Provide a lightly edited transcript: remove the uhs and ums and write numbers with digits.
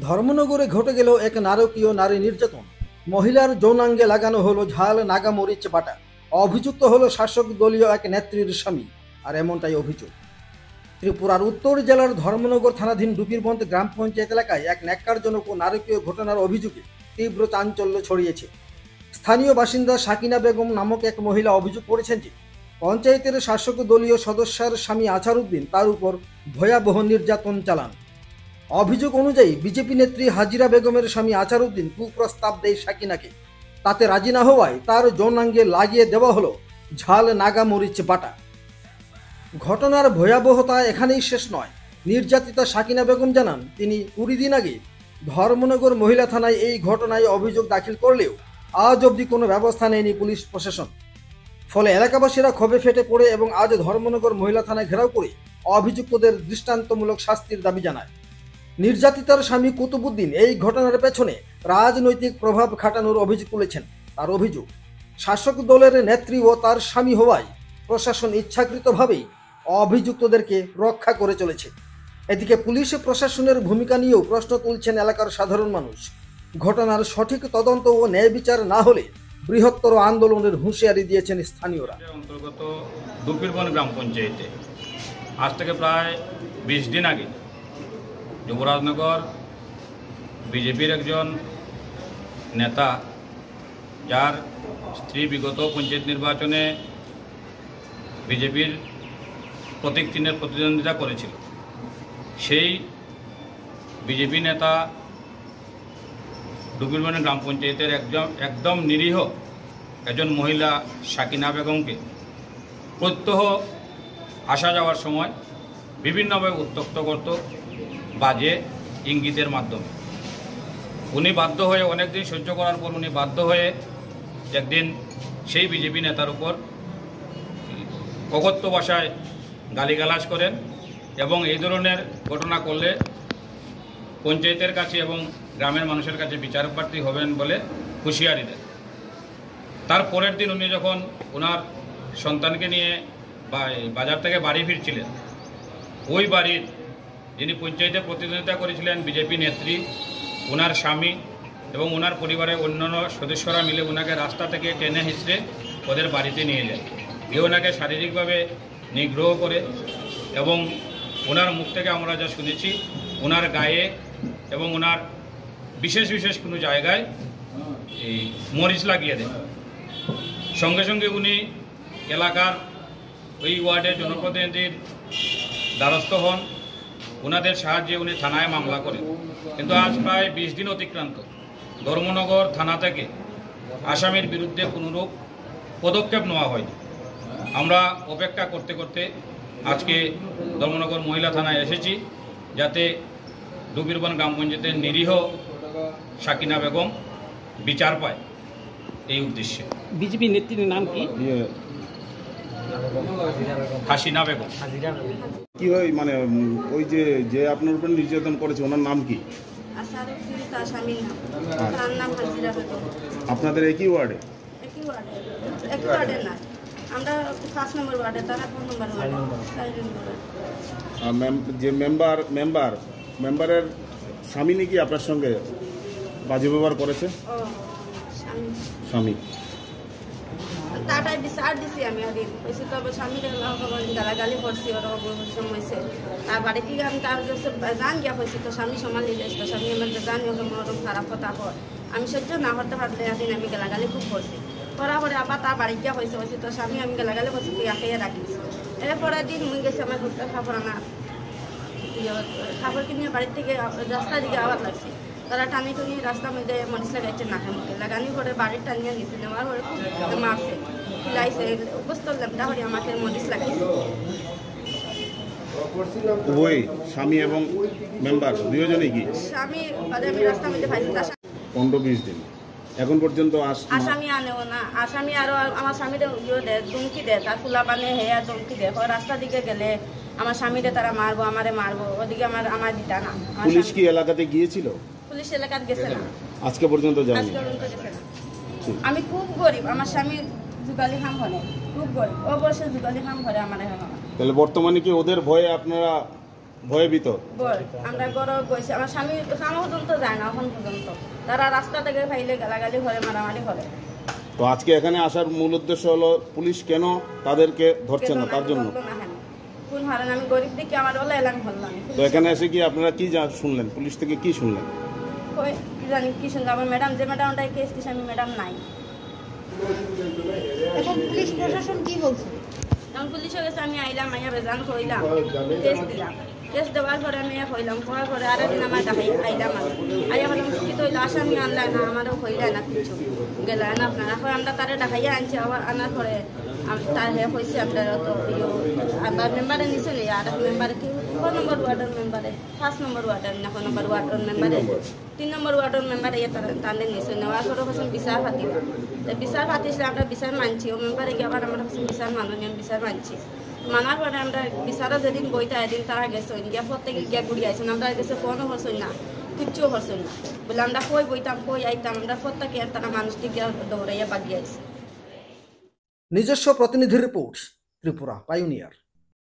ধর্মনগরে ঘটে গেল এক নারকীয় নারী নির্যাতন। মহিলার যৌনাঙ্গে লাগানো হলো ঝাল নাগামরিচ বাটা। অভিযুক্ত হলো শাসক দলীয় এক নেত্রীর স্বামী। আর এমনটাই অভিযোগ। ত্রিপুরার উত্তর জেলার ধর্মনগর থানাধীন ডুপিরবন্দ গ্রাম পঞ্চায়েত এলাকায় এক ন্যাক্কারজনক ও নারকীয় ঘটনার অভিযোগে তীব্র চাঞ্চল্য ছড়িয়েছে। স্থানীয় বাসিন্দা সাকিনা বেগম নামক এক মহিলা অভিযোগ করেছেন যে পঞ্চায়েতের শাসক দলীয় সদস্যের স্বামী আছারউদ্দিন তার উপর ভয়াবহ নির্যাতন চালান। অভিযোগ অনুযায়ী বিজেপি নেত্রী হাজিরা বেগমের স্বামী আছারউদ্দিন কুপ্রস্তাব দেয় সাকিনাকে। তাতে রাজি না হওয়ায় তার যৌনাঙ্গে লাগিয়ে দেওয়া হলো ঝাল নাগামরিচ বাটা। ঘটনার ভয়াবহতা এখানেই শেষ নয়। নির্যাতিতা সাকিনা বেগম জানান, তিনি 20 দিন আগে ধর্মনগর মহিলা থানায় এই ঘটনায় অভিযোগ দাখিল করলেও আজ অবধি কোনো ব্যবস্থা নেয়নি পুলিশ প্রশাসন। ফলে এলাকাবাসীরা ক্ষোভে ফেটে পড়ে এবং আজ ধর্মনগর মহিলা থানায় ঘেরাও করে অভিযুক্তদের দৃষ্টান্তমূলক শাস্তির দাবি জানায়। নির্যাতিতার স্বামী কুতুবুদ্দিন এই ঘটনার পেছনে রাজনৈতিক প্রভাব খাটানোর অভিযোগ তুলেছেন। তার অভিযোগ, শাসক দলের নেত্রী ও তার স্বামী হওয়ায় প্রশাসন ইচ্ছাকৃতভাবেই অভিযুক্তদেরকে রক্ষা করে চলেছে। এদিকে পুলিশ প্রশাসনের ভূমিকা নিয়েও প্রশ্ন তুলছেন এলাকার সাধারণ মানুষ। ঘটনার সঠিক তদন্ত ও ন্যায় বিচার না হলে বৃহত্তর আন্দোলনের হুঁশিয়ারি দিয়েছেন স্থানীয়রা। অন্তর্গত দুপিরবন গ্রাম পঞ্চায়েতে আজ থেকে প্রায় 20 দিন আগে যুবরাজনগর বিজেপির একজন নেতা, যার স্ত্রী বিগত পঞ্চায়েত নির্বাচনে বিজেপির প্রতীক চিহ্নের প্রতিদ্বন্দ্বিতা করেছিল, সেই বিজেপি নেতা ডুবিরবন গ্রাম পঞ্চায়েতের একদম নিরীহ একজন মহিলা সাকিনা বেগমকে প্রত্যহ আসা যাওয়ার সময় বিভিন্নভাবে উত্ত্যক্ত করত বাজে ইঙ্গিতের মাধ্যমে। উনি বাধ্য হয়ে, অনেকদিন সহ্য করার পর উনি বাধ্য হয়ে একদিন সেই বিজেপি নেতার উপর কগত্য ভাষায় গালিগালাজ করেন এবং এই ধরনের ঘটনা করলে পঞ্চায়েতের কাছে এবং গ্রামের মানুষের কাছে বিচার প্রার্থী হবেন বলে হুঁশিয়ারি দেন। তার পরের দিন উনি যখন ওনার সন্তানকে নিয়ে বাজার থেকে বাড়ি ফিরছিলেন, ওই বাড়ির যিনি পঞ্চায়েতে প্রতিদ্বন্দ্বিতা করেছিলেন বিজেপি নেত্রী, ওনার স্বামী এবং ওনার পরিবারের অন্যান্য সদস্যরা মিলে ওনাকে রাস্তা থেকে টেনে হিঁচড়ে ওদের বাড়িতে নিয়ে যায়। এ ওনাকে শারীরিকভাবে নিগ্রহ করে এবং ওনার মুখ থেকে আমরা যা শুনেছি, ওনার গায়ে এবং ওনার বিশেষ বিশেষ কোনো জায়গায় এই মরিচ লাগিয়ে দেয়। সঙ্গে সঙ্গে উনি এলাকার ওই ওয়ার্ডের জনপ্রতিনিধির দ্বারস্থ হন। ওনাদের সাহায্যে উনি থানায় মামলা করেন। কিন্তু আজ প্রায় 20 দিন অতিক্রান্ত, ধর্মনগর থানা থেকে আসামির বিরুদ্ধে কোনোরূপ পদক্ষেপ নেওয়া হয়নি। আমরা অপেক্ষা করতে করতে আজকে ধর্মনগর মহিলা থানায় এসেছি, যাতে ডুবিরবন গ্রাম পঞ্চায়েতের নিরীহ সাকিনা বেগম বিচার পায়, এই উদ্দেশ্যে। বিজেপি নেত্রীর নাম কি? হাসিনা বেগম। কি হয় মানে ওই যে আপনার উপর নির্যাতন করেছে ওনার নাম কি? আপনাদের একই ওয়ার্ডে? একই ওয়ার্ডে না, আমরা 5 নম্বর ওয়ার্ডে, তারা 4 নম্বর ওয়ার্ডে। যে মেম্বারের স্বামী নাকি আপনার সঙ্গে বাজে ব্যবহার করেছে? স্বামী তাটাই বিচার দিছি আমি ওদিন কইছি, তবে স্বামীরে গালাগালি করছি, ওর অবসর হয়েছে। আর বাড়ি থেকে আমি তার কাছে জান গিয়া হয়েছি, তো স্বামী সমান নিলে স্বামী আমার জানি ওরকম খারাপ কথা হয়, আমি সহ্য না করতে পারলে একদিন আমি গালাগালি খুব করছি। করার পরে আবার তার বাড়ি গিয়া হয়েছে তো স্বামী আমি গালাগালি করছি, তুই একাই রাখিস। এরপরে দিন মুই গেছি আমার খাবার আনা, খাবার কিনে বাড়ির থেকে রাস্তার দিকে আবার লাগছি। তারা টানি টুনি রাস্তার মধ্যে মরিচ লাগাইছে নাকে মুখে, লাগানি করে বাড়ির টানিয়ে গেছে, নেওয়ার পরে মারছে, খিলাইছে, উপস্থ লেমটা করে আমাকে মরিচ লাগাইছে। ওই স্বামী এবং মেম্বার দুজনেই কি? স্বামী আমি রাস্তার মধ্যে পাইছি, 15-20 দিন এখন পর্যন্ত আসামি আনেও না। আসামি আরো আমার স্বামীরে ইয়ে দেয়, ধমকি দেয়, তার ফুলা বানে হেয়া ধমকি দেয়, রাস্তার দিকে গেলে আমার স্বামীরে তারা মারবো, আমারে মারবো, ওদিকে আমার দিতা না। পুলিশ কি এলাকাতে গিয়েছিল? পুলিশ এলাকাতে গেছে না, আজকে পর্যন্ত যায়নি। আমি খুব গরিব, আমার স্বামী যুগালি খাম করে, খুব গরিব, ও বসে যুগালি খাম করে আমার। তাহলে বর্তমানে কি ওদের ভয়ে আপনারা ভয়ভীত। বল আমরা ঘরে বসে আমার স্বামী খানা পর্যন্ত যায় না এখন পর্যন্ত, তারা রাস্তা থেকে ফাইলে গালাগালি করে মারামারি করে। তো আজকে এখানে আসার মূল উদ্দেশ্য হলো পুলিশ কেন তাদেরকে ধরছে না তার জন্য। কোন হারান আমি গরিব দিকে আমার ওলা এলাম হলাম। তো এখানে এসে কি আপনারা কি শুনলেন, পুলিশ থেকে কি শুনলেন? ওই কি জানি কি শুনলাম, আমার ম্যাডাম যে ম্যাডামটাই কেস দিছে আমি ম্যাডাম নাই। এখন পুলিশ প্রশাসন কি বলছে? তখন পুলিশ হয়ে গেছে, আমি আইলাম, আইয়া বেজান হইলাম, কেস দিলাম। কেস দেওয়ার পরে আমি হইলাম, হওয়ার পরে আর একদিন আমার দেখাই আইলাম, আমি আইয়া বললাম কি তো হইলো, আসামি আনলাই না, আমারও হইলাই না কিছু, গেলাই না আপনারা। হয় আমরা তারে দেখাইয়া আনছি, আবার আনার পরে তার হয়েছে আপনারা তো আমার মেম্বারে নিছে নি, আর এক মেম্বারে কি কোন নম্বর ওয়ার্ডের মেম্বারে, 5 নম্বর ওয়ার্ডের না কোন নম্বর ওয়ার্ডের মেম্বারে, 3 নম্বর ওয়ার্ডের মেম্বারে তাদের নিছে, নেওয়ার পরে হচ্ছেন বিচার পাতিবা। বিচার পাতিছিল, আমরা বিচার মানছি, ও মেম্বারে গিয়ে আবার আমরা হচ্ছে বিচার মাননীয় বিচার মানছি। মানার পরে আমরা বিচারও যেদিন বইটা এদিন তারা গেছে গিয়া প্রত্যেকে গিয়া ঘুরি আইসেন, আমরা গেছে ফোনও হচ্ছেন না, কিচ্ছুও হচ্ছেন না, বলে আমরা কই বইতাম কই আইতাম, আমরা প্রত্যেকে তারা মানুষটি গিয়া দৌড়াইয়া বাগিয়ে আইসে। নিজস্ব প্রতিনিধি রিপোর্ট, ত্রিপুরা পাইওনিয়ার।